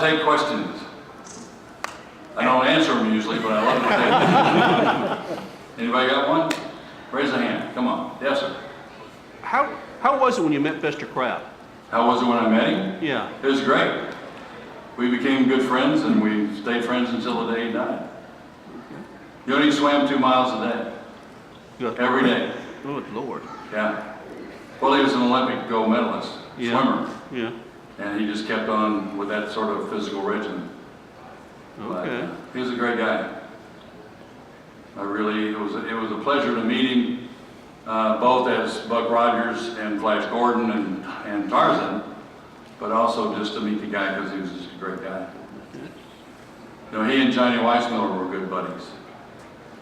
take questions. I don't answer them usually, but I love to take them. Anybody got one? Raise a hand. Come on. Yes, sir. How was it when you met Mr. Crab? How was it when I met him? Yeah. It was great. We became good friends, and we stayed friends until the day he died. You only swam 2 miles a day. Good. Every day. Good Lord. Yeah. Well, he was an Olympic gold medalist, swimmer. Yeah. And he just kept on with that sort of physical regimen. Okay. But, he was a great guy. It was a pleasure to meet him, both as Buck Rogers and Flash Gordon and Tarzan, but also just to meet the guy because he was just a great guy. You know, he and Johnny Weissmuller were good buddies.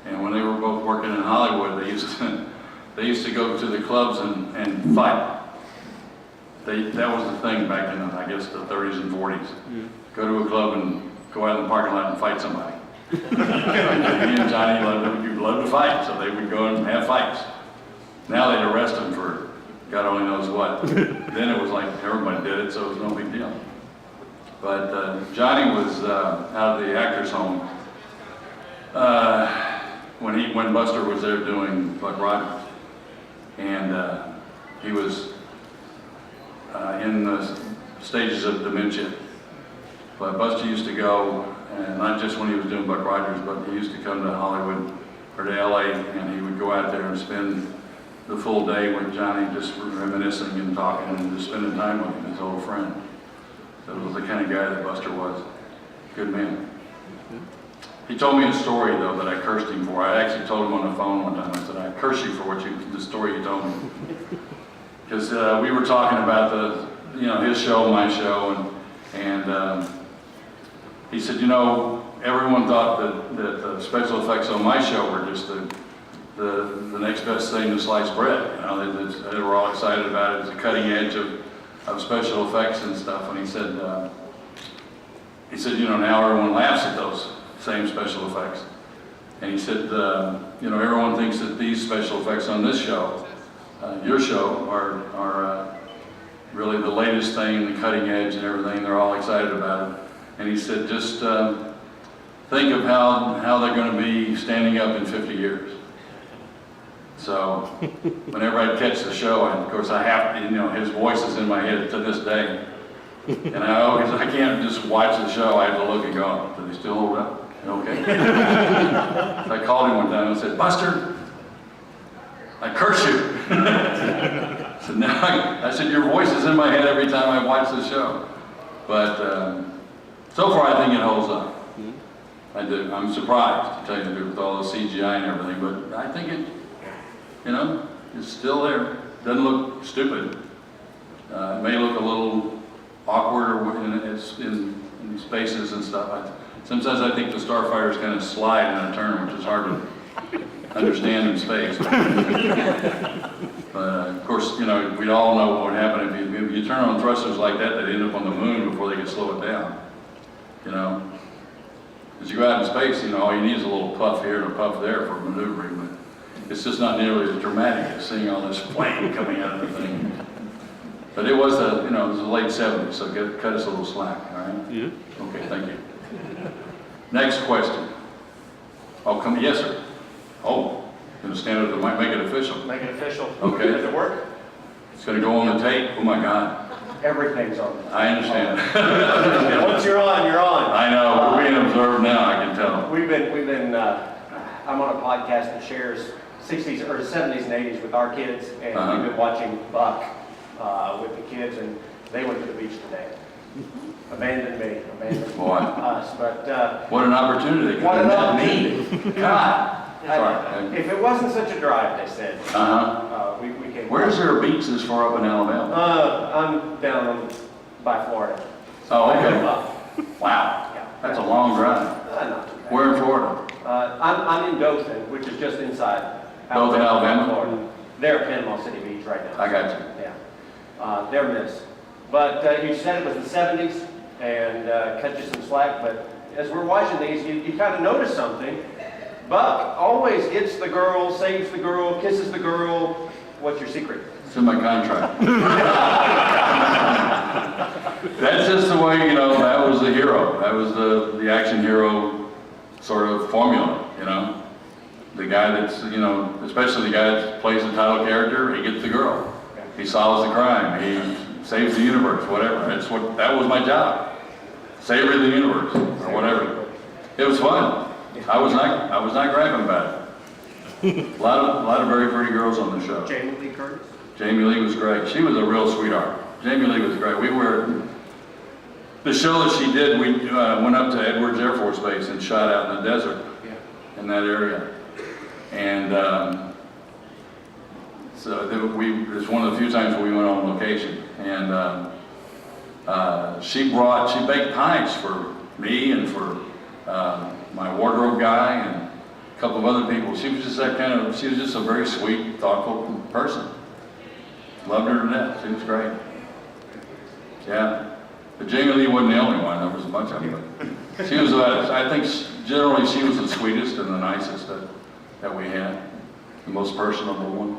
And when they were both working in Hollywood, they used to go to the clubs and fight. That was the thing back in, I guess, the 30s and 40s. Yeah. Go to a club and go out in the parking lot and fight somebody. He and Johnny loved to fight, so they would go and have fights. Now they'd arrest them for God only knows what. Then it was like everybody did it, so it was no big deal. But Johnny was out of the actors' home when Buster was there doing Buck Rogers, and he was in the stages of dementia. But Buster used to go, and not just when he was doing Buck Rogers, but he used to come to Hollywood or to LA, and he would go out there and spend the full day with Johnny, just reminiscing and talking and just spending time with him, his old friend. That was the kind of guy that Buster was. Good man. He told me a story, though, that I cursed him for. I actually told him on the phone one time, I said, I curse you for the story you told me. Because we were talking about his show, my show, and he said, everyone thought that the special effects on my show were just the next best thing to sliced bread. They were all excited about it. It's the cutting edge of special effects and stuff. And he said, now everyone laughs at those same special effects. And he said, everyone thinks that these special effects on this show, your show, are really the latest thing, the cutting edge and everything. They're all excited about it. And he said, just think of how they're going to be standing up in 50 years. So whenever I'd catch the show, and of course I have to, his voice is in my head to this day. And I can't just watch the show, I have to look and go, do they still hold up? Okay. So I called him one time and said, Buster, I curse you. I said, your voice is in my head every time I watch the show. But so far I think it holds up. I do. I'm surprised, to tell you the truth, with all the CGI and everything, but I think it, it's still there. Doesn't look stupid. It may look a little awkward in spaces and stuff. Sometimes I think the starfighters kind of slide in a turn, which is hard to understand in space. But of course, we all know what would happen if you turn on thrusters like that, they'd end up on the moon before they could slow it down. As you go out in space, all you need is a little puff here and a puff there for maneuvering, but it's just not nearly as dramatic as seeing all this flame coming out of the thing. But it was the late 70s, so cut us a little slack, all right? Yeah. Okay, thank you. Next question. Yes, sir. Oh, gonna stand up to the mic, make it official. Make it official. Okay. Does it work? It's gonna go on the tape. Oh my God. Everything's on. I understand. Once you're on, you're on. I know. We're being observed now. I can tell. We've been. I'm on a podcast that shares 60s or 70s and 80s with our kids, and we've been watching Buck with the kids, and they went to the beach today. Abandoned us, but what an opportunity! What an opportunity! God. If it wasn't such a drive, they said. We came. Where's there a beach this far up in Alabama? I'm down by Florida. Oh, okay. Wow. Yeah. That's a long drive. Not too bad. Where in Florida? I'm in Dothan, which is just inside Dothan, Alabama? Florida. They're at Panama City Beach right now. I got you. Yeah. They're missed. But you said it was the 70s, and cut you some slack, but as we're watching these, you kind of notice something. Buck always gets the girl, saves the girl, kisses the girl. What's your secret? It's in my contract. That's just the way, you know, that was the hero. That was the action hero sort of formula, you know. The guy that's, you know, especially the guy that plays the title character, he gets the girl. He solves the crime. He saves the universe, whatever. That was my job. Savor the universe, or whatever. It was fun. I was not griping about it. A lot of very pretty girls on the show. Jamie Lee Curtis? Jamie Lee was great. She was a real sweetheart. Jamie Lee was great. The show that she did, we went up to Edwards Air Force Base and shot out in the desert in that area. And so it's one of the few times we went on location. And she baked pies for me and for my wardrobe guy and a couple of other people. She was just a very sweet, thoughtful person. Loved her to death. She was great. Yeah. But Jamie Lee wasn't the only one. There was a bunch of them. But she was, I think, generally she was the sweetest and the nicest that we had. The most personable one.